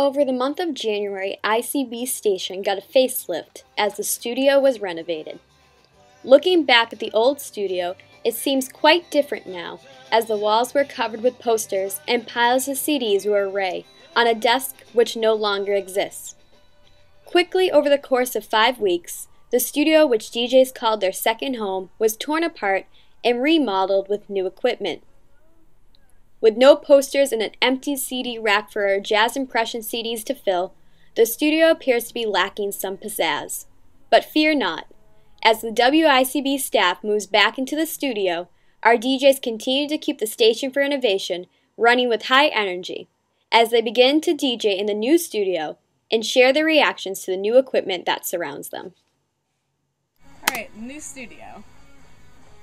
Over the month of January, ICB station got a facelift as the studio was renovated. Looking back at the old studio, it seems quite different now, as the walls were covered with posters and piles of CDs were arrayed on a desk which no longer exists. Quickly over the course of 5 weeks, the studio, which DJs called their second home, was torn apart and remodeled with new equipment. With no posters and an empty CD rack for our jazz impression CDs to fill, the studio appears to be lacking some pizzazz. But fear not. As the WICB staff moves back into the studio, our DJs continue to keep the station for innovation running with high energy as they begin to DJ in the new studio and share their reactions to the new equipment that surrounds them. Alright, new studio.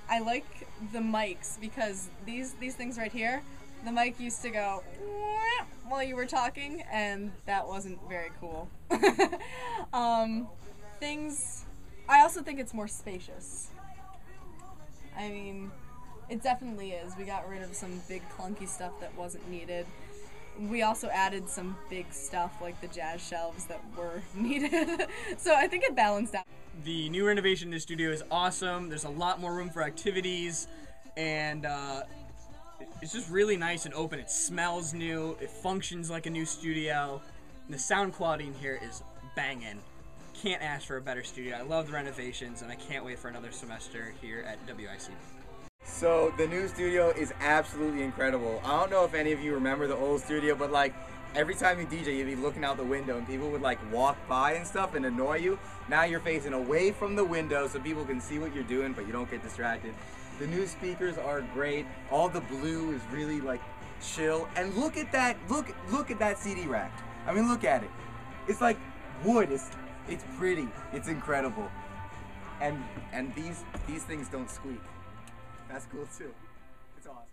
I like the mics because these things right here, the mic used to go while you were talking, and that wasn't very cool. I also think it's more spacious. I mean, it definitely is. We got rid of some big clunky stuff that wasn't needed. We also added some big stuff like the jazz shelves that were needed. So I think it balanced out. The new renovation in the studio is awesome. There's a lot more room for activities, and it's just really nice and open. It smells new. It functions like a new studio. And the sound quality in here is banging. Can't ask for a better studio. I love the renovations, and I can't wait for another semester here at WICB. So the new studio is absolutely incredible. I don't know if any of you remember the old studio, but like every time you DJ, you'd be looking out the window and people would like walk by and stuff and annoy you. Now you're facing away from the window so people can see what you're doing, but you don't get distracted. The new speakers are great. All the blue is really like chill. And look at that, look at that CD rack. I mean, look at it. It's like wood. It's pretty. It's incredible. And these things don't squeak. That's cool too. It's awesome.